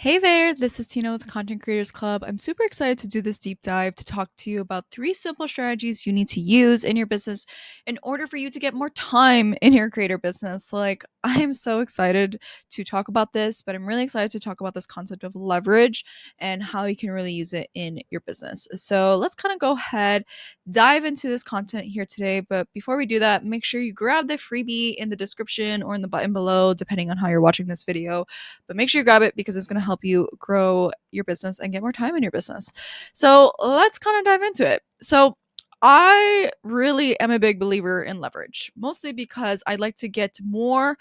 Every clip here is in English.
Hey there, this is Tina with the Content Creators Club. I'm super excited to do this deep dive to talk to you about three simple strategies you need to use in your business in order for you to get more time in your creator business. I'm so excited to talk about this, but I'm really excited to talk about this concept of leverage and how you can really use it in your business. So, let's kind of go ahead, dive into this content here today. But before we do that, make sure you grab the freebie in the description or in the button below, depending on how you're watching this video, but make sure you grab it because it's going to help you grow your business and get more time in your business. So let's kind of dive into it. So I really am a big believer in leverage, mostly because I like to get more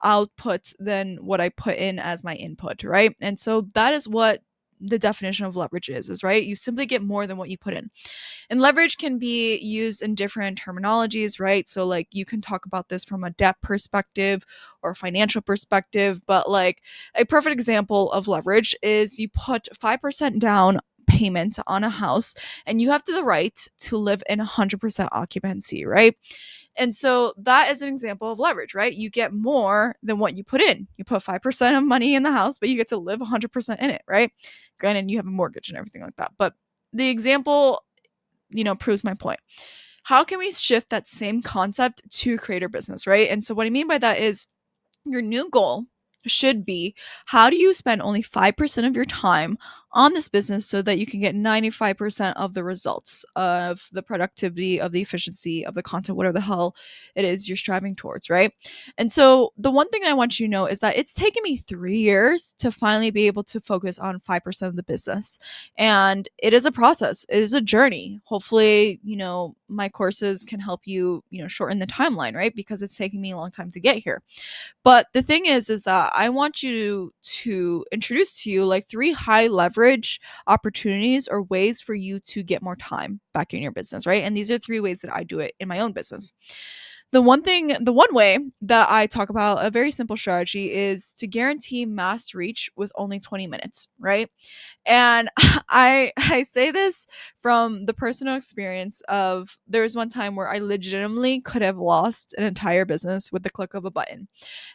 output than what I put in as my input, right? And so that is what the definition of leverage is, right? You simply get more than what you put in. And leverage can be used in different terminologies, right? So, like, you can talk about this from a debt perspective or a financial perspective, but like a perfect example of leverage is you put 5% down payment on a house and you have the right to live in 100% occupancy, right? And so that is an example of leverage, right? You get more than what you put in. You put 5% of money in the house, but you get to live 100% in it, right? Granted, you have a mortgage and everything like that. But the example proves my point. How can we shift that same concept to creator business, right? And so what I mean by that is your new goal should be, how do you spend only 5% of your time on this business so that you can get 95% of the results of the productivity, of the efficiency, of the content, whatever the hell it is you're striving towards, right? And so the one thing I want you to know is that it's taken me 3 years to finally be able to focus on 5% of the business. And it is a process, it is a journey. Hopefully, my courses can help you, shorten the timeline, right? Because it's taking me a long time to get here. But the thing is that I want you to introduce to you like three high leverage opportunities or ways for you to get more time back in your business, right? And these are three ways that I do it in my own business. The one way that I talk about, a very simple strategy, is to guarantee mass reach with only 20 minutes, right? And I say this from the personal experience of, there was one time where I legitimately could have lost an entire business with the click of a button.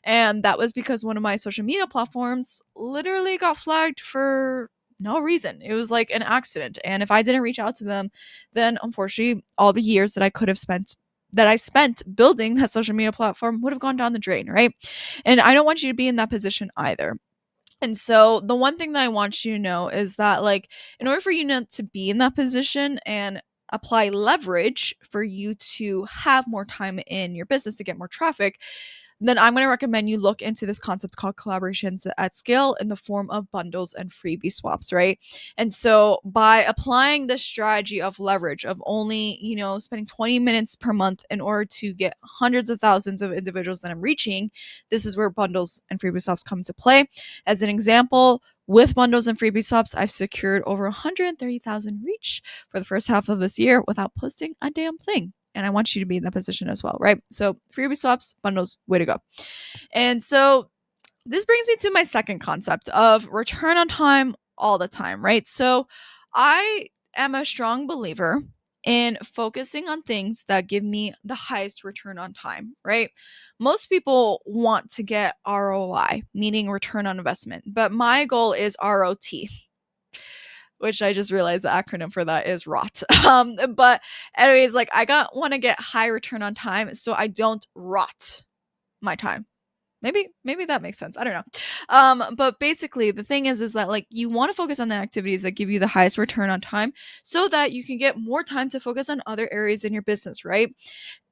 And that was because one of my social media platforms literally got flagged for no reason. It was like an accident. And if I didn't reach out to them, then unfortunately all the years that I've spent building that social media platform would have gone down the drain, right? And I don't want you to be in that position either. And so the one thing that I want you to know is that, like, in order for you not to be in that position and apply leverage for you to have more time in your business to get more traffic, then I'm going to recommend you look into this concept called collaborations at scale in the form of bundles and freebie swaps, right? And so by applying this strategy of leverage of only, spending 20 minutes per month in order to get hundreds of thousands of individuals that I'm reaching, this is where bundles and freebie swaps come into play. As an example, with bundles and freebie swaps, I've secured over 130,000 reach for the first half of this year without posting a damn thing. And I want you to be in that position as well, right? So freebie swaps, bundles, way to go. And so this brings me to my second concept of return on time all the time, right? So I am a strong believer in focusing on things that give me the highest return on time, right? Most people want to get ROI, meaning return on investment, but my goal is ROT, which I just realized the acronym for that is rot. But anyways, like, want to get high return on time so I don't rot my time. Maybe that makes sense. I don't know. But basically the thing is that, like, you want to focus on the activities that give you the highest return on time so that you can get more time to focus on other areas in your business, right?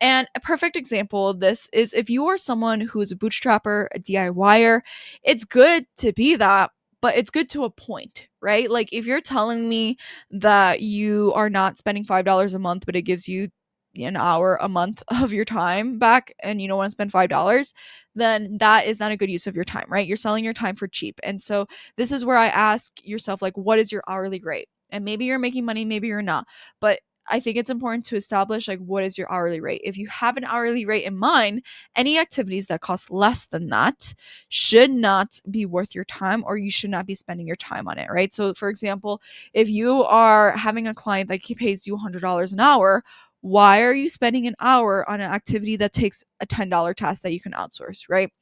And a perfect example of this is if you are someone who is a bootstrapper, a DIYer, it's good to be that, but it's good to a point, right? Like, if you're telling me that you are not spending $5 a month, but it gives you an hour a month of your time back and you don't want to spend $5, then that is not a good use of your time, right? You're selling your time for cheap. And so this is where I ask yourself, like, what is your hourly rate? And maybe you're making money, maybe you're not. But I think it's important to establish, like, what is your hourly rate? If you have an hourly rate in mind, any activities that cost less than that should not be worth your time, or you should not be spending your time on it, right? So for example, if you are having a client that pays you $100 an hour, why are you spending an hour on an activity that takes a $10 task that you can outsource, right?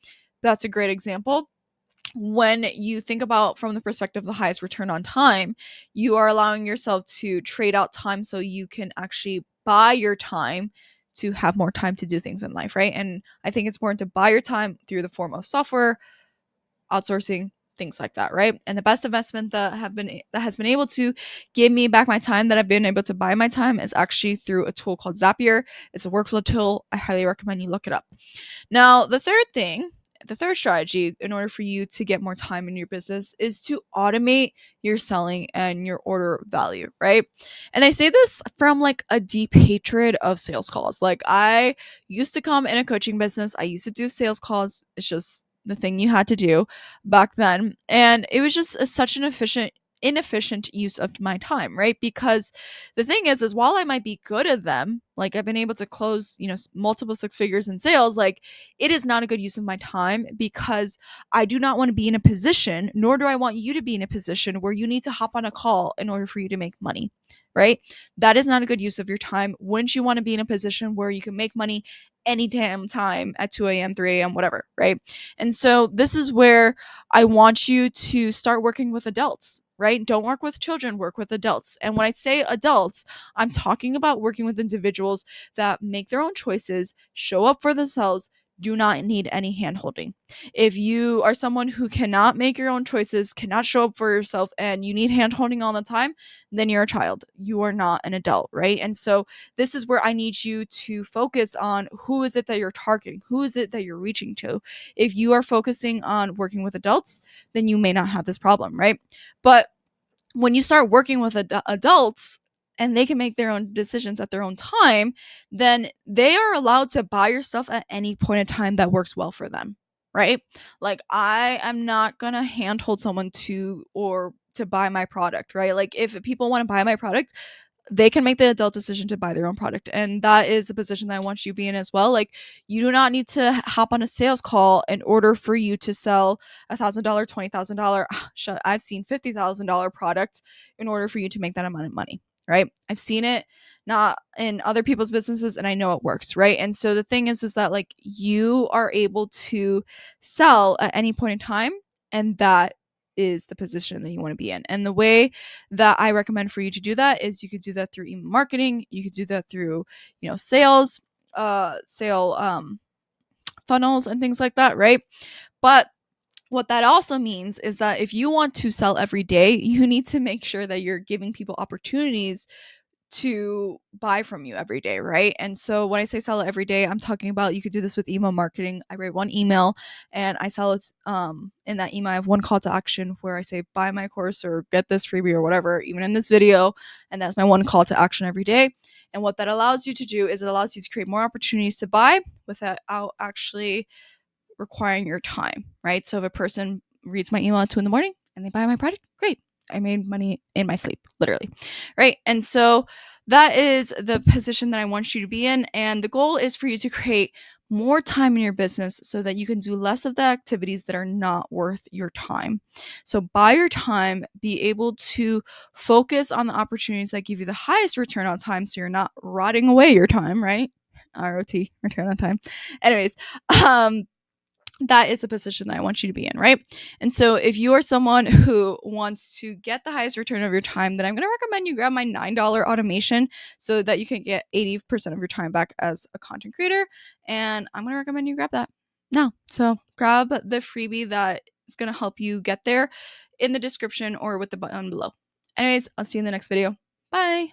That's a great example. when you think about from the perspective of the highest return on time, you are allowing yourself to trade out time so you can actually buy your time to have more time to do things in life, right? And I think it's important to buy your time through the form of software, outsourcing, things like that, right? And the best investment that has been able to give me back my time, that I've been able to buy my time, is actually through a tool called Zapier. It's a workflow tool. I highly recommend you look it up. Now, the third strategy in order for you to get more time in your business is to automate your selling and your order value, right? And I say this from like a deep hatred of sales calls. Like, I used to come in a coaching business, I used to do sales calls. It's just the thing you had to do back then. And it was just such an inefficient use of my time, right? Because the thing is while I might be good at them, like I've been able to close, multiple six figures in sales, like it is not a good use of my time, because I do not want to be in a position, nor do I want you to be in a position where you need to hop on a call in order for you to make money, right? That is not a good use of your time. Wouldn't you want to be in a position where you can make money any damn time at 2 a.m., 3 a.m., whatever, right? And so this is where I want you to start working with adults, right? Don't work with children, work with adults. And when I say adults, I'm talking about working with individuals that make their own choices, show up for themselves, do not need any hand holding. If you are someone who cannot make your own choices, cannot show up for yourself, and you need hand holding all the time, then you're a child. You are not an adult, right? And so this is where I need you to focus on who is it that you're targeting? Who is it that you're reaching to? If you are focusing on working with adults, then you may not have this problem, right? But when you start working with adults and they can make their own decisions at their own time, then they are allowed to buy your stuff at any point in time that works well for them, right? Like, I am not going to handhold someone to buy my product, right? Like, if people want to buy my product, they can make the adult decision to buy their own product. And that is the position that I want you to be in as well. Like, you do not need to hop on a sales call in order for you to sell $1,000, $20,000. I've seen $50,000 products in order for you to make that amount of money, right? I've seen it not in other people's businesses, and I know it works, right? And so the thing is that like you are able to sell at any point in time, and that is the position that you want to be in. And the way that I recommend for you to do that is you could do that through email marketing. You could do that through, sales, sale funnels and things like that, right? But what that also means is that if you want to sell every day, you need to make sure that you're giving people opportunities to buy from you every day, right? And so when I say sell it every day, I'm talking about you could do this with email marketing. I write one email and I sell it. In that email, I have one call to action where I say buy my course or get this freebie or whatever, even in this video, and that's my one call to action every day. And what that allows you to do is it allows you to create more opportunities to buy without actually requiring your time, right? So if a person reads my email at 2 a.m. and they buy my product, great. I made money in my sleep, literally, right? And so that is the position that I want you to be in. And the goal is for you to create more time in your business so that you can do less of the activities that are not worth your time. So buy your time, be able to focus on the opportunities that give you the highest return on time so you're not rotting away your time, right? ROT, return on time. Anyways, that is the position that I want you to be in, right? And so if you are someone who wants to get the highest return of your time, then I'm going to recommend you grab my $9 automation so that you can get 80% of your time back as a content creator. And I'm going to recommend you grab that now. So grab the freebie that is going to help you get there in the description or with the button below. Anyways, I'll see you in the next video. Bye.